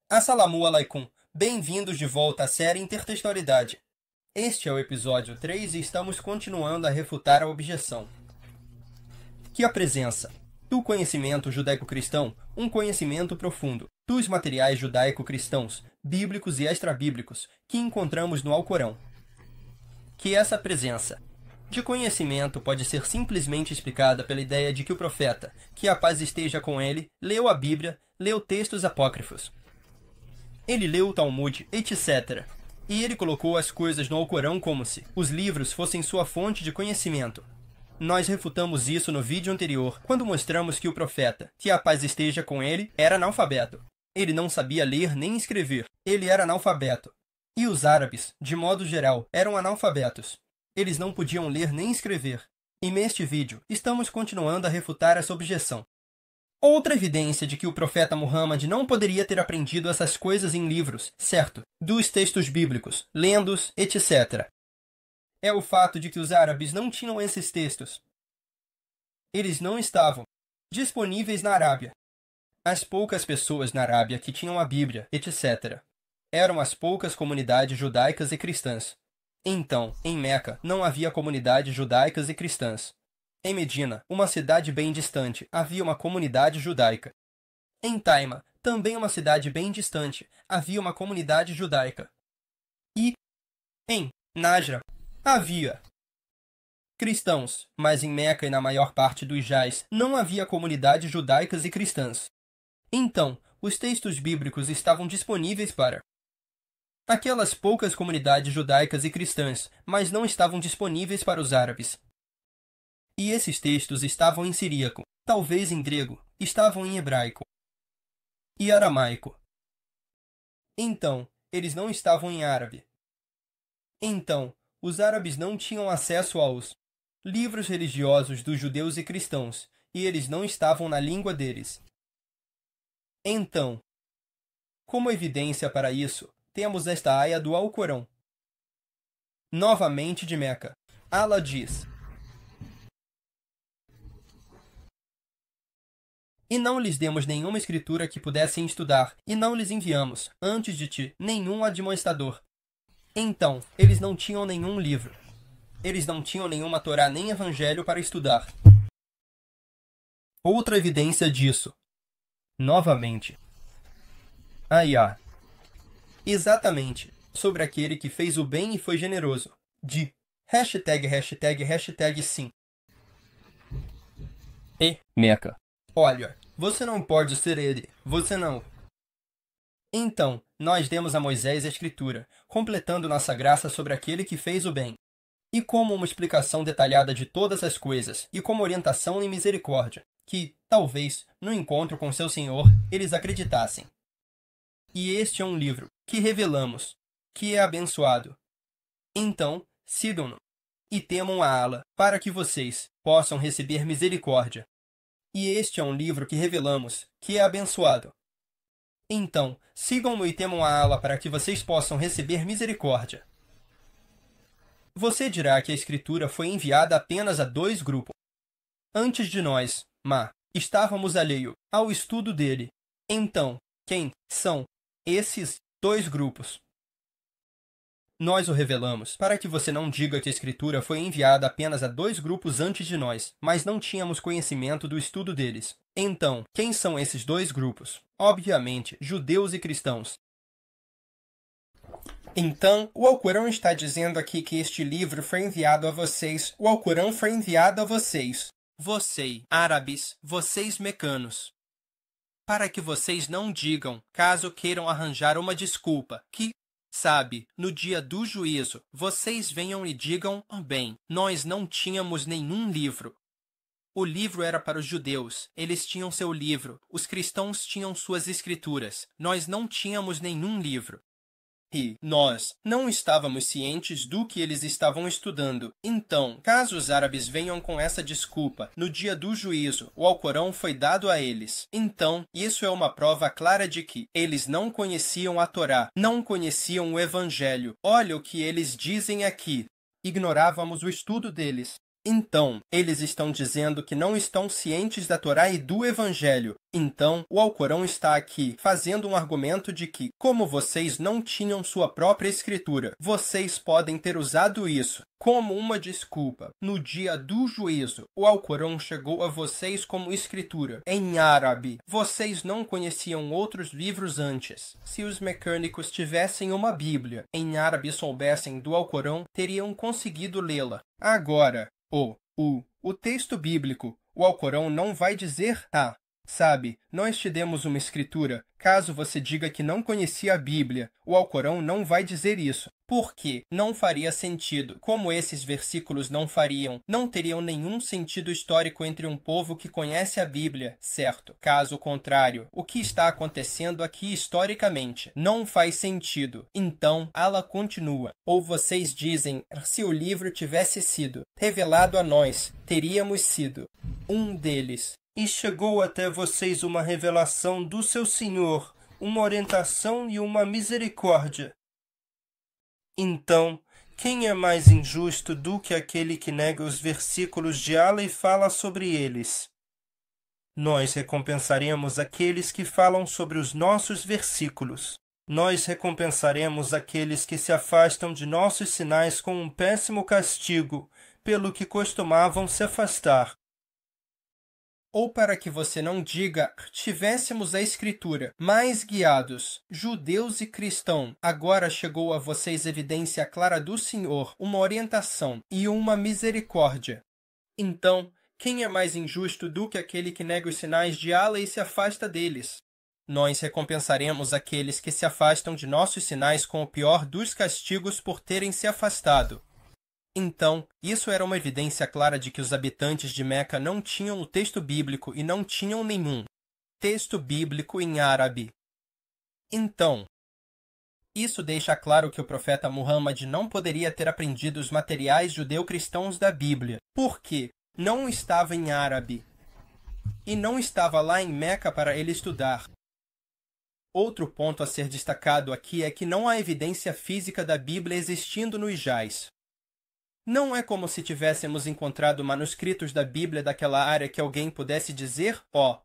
Assalamu alaikum. Bem-vindos de volta à série Intertextualidade. Este é o episódio 3 e estamos continuando a refutar a objeção que a presença do conhecimento judaico-cristão, um conhecimento profundo dos materiais judaico-cristãos, bíblicos e extrabíblicos que encontramos no Alcorão, que essa presença de conhecimento pode ser simplesmente explicada pela ideia de que o profeta, que a paz esteja com ele, leu a Bíblia, leu textos apócrifos. Ele leu o Talmud, etc. E ele colocou as coisas no Alcorão como se os livros fossem sua fonte de conhecimento. Nós refutamos isso no vídeo anterior, quando mostramos que o profeta, que a paz esteja com ele, era analfabeto. Ele não sabia ler nem escrever. Ele era analfabeto. E os árabes, de modo geral, eram analfabetos. Eles não podiam ler nem escrever. E neste vídeo, estamos continuando a refutar essa objeção. Outra evidência de que o profeta Muhammad não poderia ter aprendido essas coisas em livros, certo, dos textos bíblicos, lendo-os, etc. É o fato de que os árabes não tinham esses textos. Eles não estavam disponíveis na Arábia. As poucas pessoas na Arábia que tinham a Bíblia, etc., eram as poucas comunidades judaicas e cristãs. Então, em Meca, não havia comunidades judaicas e cristãs. Em Medina, uma cidade bem distante, havia uma comunidade judaica. Em Taima, também uma cidade bem distante, havia uma comunidade judaica. E em Najra, havia cristãos, mas em Meca e na maior parte do Hijaz não havia comunidades judaicas e cristãs. Então, os textos bíblicos estavam disponíveis para aquelas poucas comunidades judaicas e cristãs, mas não estavam disponíveis para os árabes. E esses textos estavam em siríaco, talvez em grego, estavam em hebraico e aramaico. Então, eles não estavam em árabe. Então, os árabes não tinham acesso aos livros religiosos dos judeus e cristãos, e eles não estavam na língua deles. Então, como evidência para isso, temos esta aia do Alcorão. Novamente de Meca. Allah diz: E não lhes demos nenhuma escritura que pudessem estudar, e não lhes enviamos, antes de ti, nenhum admoestador. Então, eles não tinham nenhum livro. Eles não tinham nenhuma Torá nem Evangelho para estudar. Outra evidência disso. Novamente. Ayah. Exatamente. Sobre aquele que fez o bem e foi generoso. De ###sim. E Meca. Olha, você não pode ser ele. Você não. Então, nós demos a Moisés a Escritura, completando nossa graça sobre aquele que fez o bem. E como uma explicação detalhada de todas as coisas, e como orientação e misericórdia, que, talvez, no encontro com seu Senhor, eles acreditassem. E este é um livro que revelamos, que é abençoado. Então, sigam-no, e temam a Allah, para que vocês possam receber misericórdia. E este é um livro que revelamos, que é abençoado. Então, sigam-no e temam a Allah para que vocês possam receber misericórdia. Você dirá que a Escritura foi enviada apenas a 2 grupos. Antes de nós, estávamos alheio ao estudo dele. Então, quem são esses 2 grupos? Nós o revelamos, para que você não diga que a Escritura foi enviada apenas a 2 grupos antes de nós, mas não tínhamos conhecimento do estudo deles. Então, quem são esses 2 grupos? Obviamente, judeus e cristãos. Então, o Alcorão está dizendo aqui que este livro foi enviado a vocês. O Alcorão foi enviado a vocês. Vocês, árabes, vocês mecanos. Para que vocês não digam, caso queiram arranjar uma desculpa, que sabe, no dia do juízo, vocês venham e digam, bem, nós não tínhamos nenhum livro. O livro era para os judeus, eles tinham seu livro, os cristãos tinham suas escrituras, nós não tínhamos nenhum livro. E nós não estávamos cientes do que eles estavam estudando. Então, caso os árabes venham com essa desculpa, no dia do juízo, o Alcorão foi dado a eles. Então, isso é uma prova clara de que eles não conheciam a Torá, não conheciam o Evangelho. Olha o que eles dizem aqui. Ignorávamos o estudo deles. Então, eles estão dizendo que não estão cientes da Torá e do Evangelho. Então, o Alcorão está aqui fazendo um argumento de que, como vocês não tinham sua própria escritura, vocês podem ter usado isso como uma desculpa. No dia do juízo, o Alcorão chegou a vocês como escritura em árabe. Vocês não conheciam outros livros antes. Se os mecânicos tivessem uma Bíblia em árabe e soubessem do Alcorão, teriam conseguido lê-la. Agora, o texto bíblico, o Alcorão não vai dizer sabe, nós te demos uma escritura. Caso você diga que não conhecia a Bíblia, o Alcorão não vai dizer isso. Porque não faria sentido. Como esses versículos não fariam, não teriam nenhum sentido histórico entre um povo que conhece a Bíblia, certo? Caso contrário, o que está acontecendo aqui historicamente não faz sentido. Então, Allah continua. Ou vocês dizem, se o livro tivesse sido revelado a nós, teríamos sido um deles. E chegou até vocês uma revelação do seu Senhor, uma orientação e uma misericórdia. Então, quem é mais injusto do que aquele que nega os versículos de Allah e fala sobre eles? Nós recompensaremos aqueles que falam sobre os nossos versículos. Nós recompensaremos aqueles que se afastam de nossos sinais com um péssimo castigo, pelo que costumavam se afastar. Ou para que você não diga, tivéssemos a Escritura, mais guiados, judeus e cristãos, agora chegou a vocês evidência clara do Senhor, uma orientação e uma misericórdia. Então, quem é mais injusto do que aquele que nega os sinais de Allah e se afasta deles? Nós recompensaremos aqueles que se afastam de nossos sinais com o pior dos castigos por terem se afastado. Então, isso era uma evidência clara de que os habitantes de Meca não tinham o texto bíblico e não tinham nenhum texto bíblico em árabe. Então, isso deixa claro que o profeta Muhammad não poderia ter aprendido os materiais judeu-cristãos da Bíblia, porque não estava em árabe e não estava lá em Meca para ele estudar. Outro ponto a ser destacado aqui é que não há evidência física da Bíblia existindo no Hijaz. Não é como se tivéssemos encontrado manuscritos da Bíblia daquela área que alguém pudesse dizer,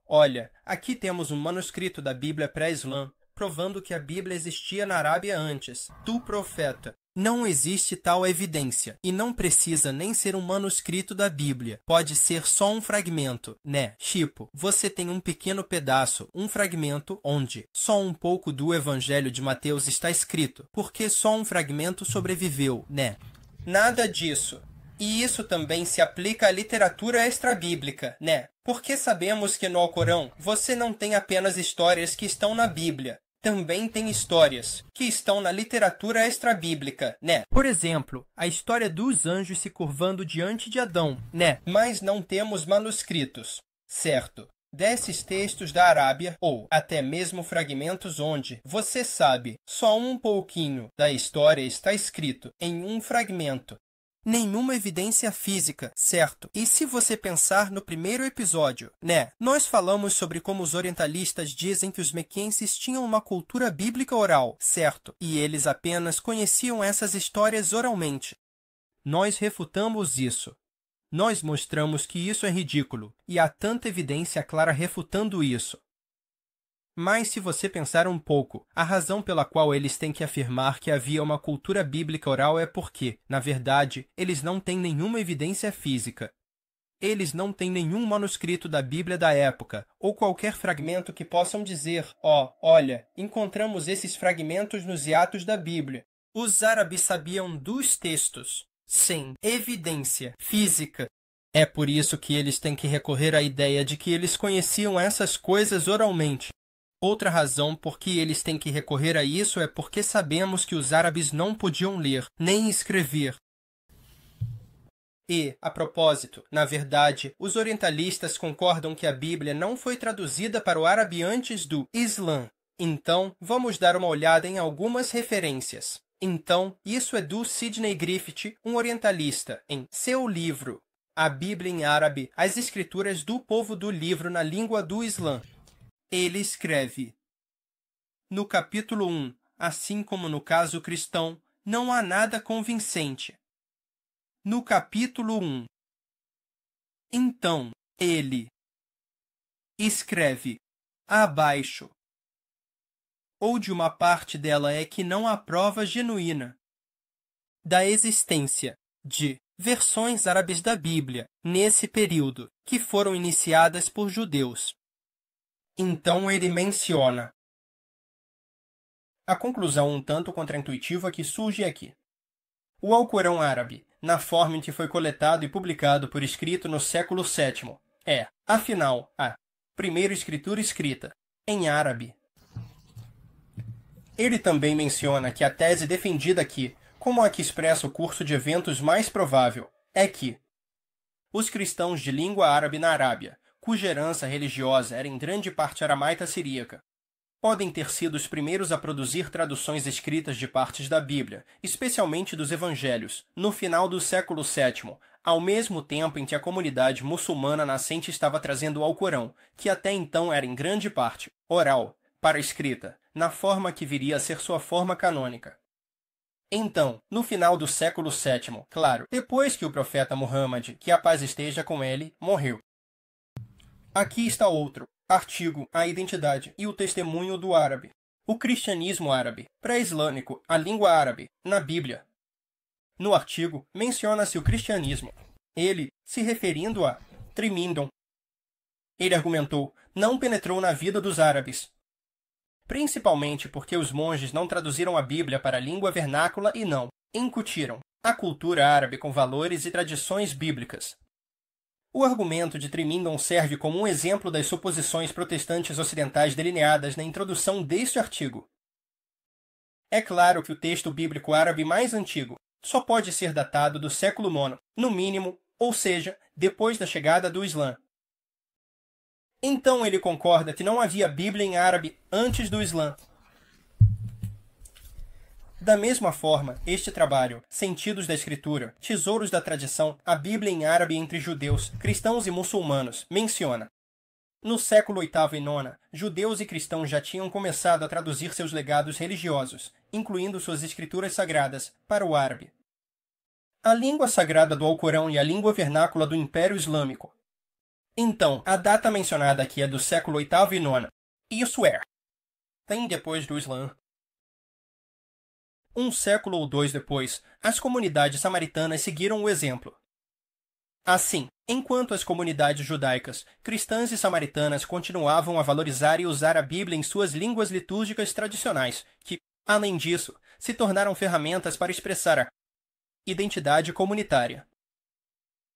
olha, aqui temos um manuscrito da Bíblia pré-Islã, provando que a Bíblia existia na Arábia antes do profeta. Não existe tal evidência, e não precisa nem ser um manuscrito da Bíblia. Pode ser só um fragmento, né? Tipo, você tem um pequeno pedaço, um fragmento, onde só um pouco do Evangelho de Mateus está escrito, porque só um fragmento sobreviveu, né? Nada disso. E isso também se aplica à literatura extrabíblica, né? Porque sabemos que no Alcorão você não tem apenas histórias que estão na Bíblia. Também tem histórias que estão na literatura extrabíblica, né? Por exemplo, a história dos anjos se curvando diante de Adão, né? Mas não temos manuscritos, certo? Desses textos da Arábia, ou até mesmo fragmentos onde, você sabe, só um pouquinho da história está escrito em um fragmento. Nenhuma evidência física, certo? E se você pensar no primeiro episódio, né? Nós falamos sobre como os orientalistas dizem que os mequenses tinham uma cultura bíblica oral, certo? E eles apenas conheciam essas histórias oralmente. Nós refutamos isso. Nós mostramos que isso é ridículo, e há tanta evidência clara refutando isso. Mas se você pensar um pouco, a razão pela qual eles têm que afirmar que havia uma cultura bíblica oral é porque, na verdade, eles não têm nenhuma evidência física. Eles não têm nenhum manuscrito da Bíblia da época, ou qualquer fragmento que possam dizer, olha, encontramos esses fragmentos nos hiatos da Bíblia. Os árabes sabiam dos textos, sem evidência física. É por isso que eles têm que recorrer à ideia de que eles conheciam essas coisas oralmente. Outra razão por que eles têm que recorrer a isso é porque sabemos que os árabes não podiam ler, nem escrever. E, a propósito, na verdade, os orientalistas concordam que a Bíblia não foi traduzida para o árabe antes do Islã. Então, vamos dar uma olhada em algumas referências. Então, isso é do Sidney Griffith, um orientalista, em seu livro A Bíblia em Árabe, as Escrituras do Povo do Livro na Língua do Islã. Ele escreve: no capítulo 1, assim como no caso cristão, não há nada convincente. No capítulo 1, Então, ele escreve abaixo, ou de uma parte dela é que não há prova genuína da existência de versões árabes da Bíblia nesse período, que foram iniciadas por judeus. Então ele menciona a conclusão um tanto contraintuitiva que surge aqui. O Alcorão árabe, na forma em que foi coletado e publicado por escrito no século VII, é, afinal, a primeira escritura escrita em árabe. Ele também menciona que a tese defendida aqui, como a que expressa o curso de eventos mais provável, é que os cristãos de língua árabe na Arábia, cuja herança religiosa era em grande parte aramaita siríaca, podem ter sido os primeiros a produzir traduções escritas de partes da Bíblia, especialmente dos Evangelhos, no final do século VII, ao mesmo tempo em que a comunidade muçulmana nascente estava trazendo o Alcorão, que até então era em grande parte oral, para a escrita, na forma que viria a ser sua forma canônica. Então, no final do século VII, claro, depois que o profeta Muhammad, que a paz esteja com ele, morreu. Aqui está outro artigo, a identidade e o testemunho do árabe. O cristianismo árabe, pré-islâmico, a língua árabe, na Bíblia. No artigo, menciona-se o cristianismo. Ele, se referindo a Trimindon, ele argumentou, não penetrou na vida dos árabes, principalmente porque os monges não traduziram a Bíblia para a língua vernácula e não incutiram a cultura árabe com valores e tradições bíblicas. O argumento de Trimindon serve como um exemplo das suposições protestantes ocidentais delineadas na introdução deste artigo. É claro que o texto bíblico árabe mais antigo só pode ser datado do século IX, no mínimo, ou seja, depois da chegada do Islã. Então ele concorda que não havia Bíblia em árabe antes do Islã. Da mesma forma, este trabalho, Sentidos da Escritura, Tesouros da Tradição, a Bíblia em árabe entre judeus, cristãos e muçulmanos, menciona. No século VIII e IX, judeus e cristãos já tinham começado a traduzir seus legados religiosos, incluindo suas escrituras sagradas, para o árabe. A língua sagrada do Alcorão e a língua vernácula do Império Islâmico. Então, a data mencionada aqui é do século VIII e IX. Isso é, bem depois do Islã. Um século ou dois depois, as comunidades samaritanas seguiram o exemplo. Assim, enquanto as comunidades judaicas, cristãs e samaritanas continuavam a valorizar e usar a Bíblia em suas línguas litúrgicas tradicionais, que, além disso, se tornaram ferramentas para expressar a identidade comunitária.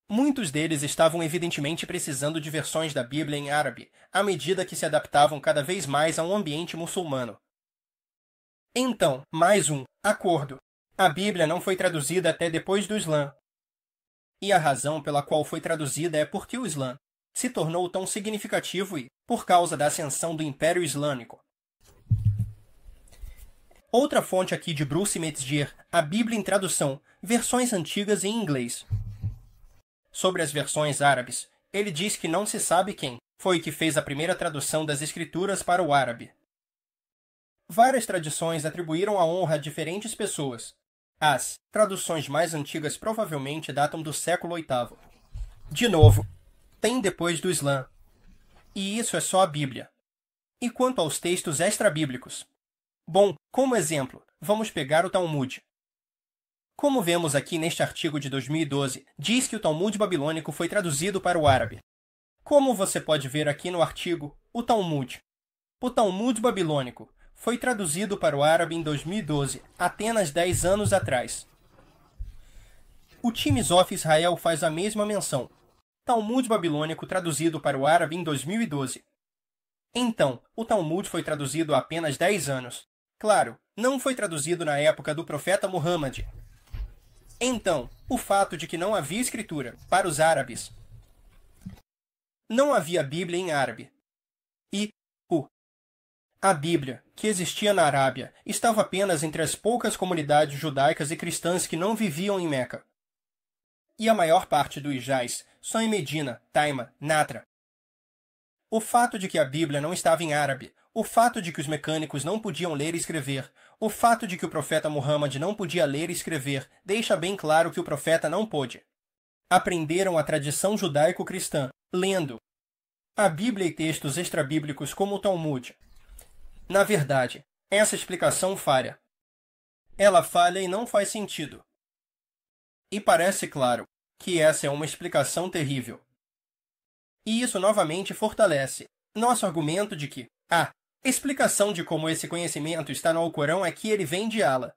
Muitos deles estavam evidentemente precisando de versões da Bíblia em árabe, à medida que se adaptavam cada vez mais a um ambiente muçulmano. Então, mais um acordo. A Bíblia não foi traduzida até depois do Islã. E a razão pela qual foi traduzida é porque o Islã se tornou tão significativo e por causa da ascensão do Império Islâmico. Outra fonte aqui de Bruce Metzger, a Bíblia em tradução, versões antigas em inglês. Sobre as versões árabes, ele diz que não se sabe quem foi que fez a primeira tradução das Escrituras para o árabe. Várias tradições atribuíram a honra a diferentes pessoas. As traduções mais antigas provavelmente datam do século VIII. De novo, tem depois do Islã. E isso é só a Bíblia. E quanto aos textos extra-bíblicos? Bom, como exemplo, vamos pegar o Talmud. Como vemos aqui neste artigo de 2012, diz que o Talmud babilônico foi traduzido para o árabe. Como você pode ver aqui no artigo, o Talmud babilônico foi traduzido para o árabe em 2012, apenas 10 anos atrás. O Times of Israel faz a mesma menção. Talmud babilônico traduzido para o árabe em 2012. Então, o Talmud foi traduzido há apenas 10 anos. Claro, não foi traduzido na época do profeta Muhammad. Então, o fato de que não havia escritura para os árabes, não havia Bíblia em árabe, e a Bíblia, que existia na Arábia, estava apenas entre as poucas comunidades judaicas e cristãs que não viviam em Meca. E a maior parte do Hijaz, só em Medina, Taima, Natra. O fato de que a Bíblia não estava em árabe, o fato de que os mecânicos não podiam ler e escrever, o fato de que o profeta Muhammad não podia ler e escrever, deixa bem claro que o profeta não pôde aprenderam a tradição judaico-cristã, lendo a Bíblia e textos extrabíblicos como o Talmud. Na verdade, essa explicação falha. Ela falha e não faz sentido. E parece claro que essa é uma explicação terrível. E isso novamente fortalece nosso argumento de que a explicação de como esse conhecimento está no Alcorão é que ele vem de Allah.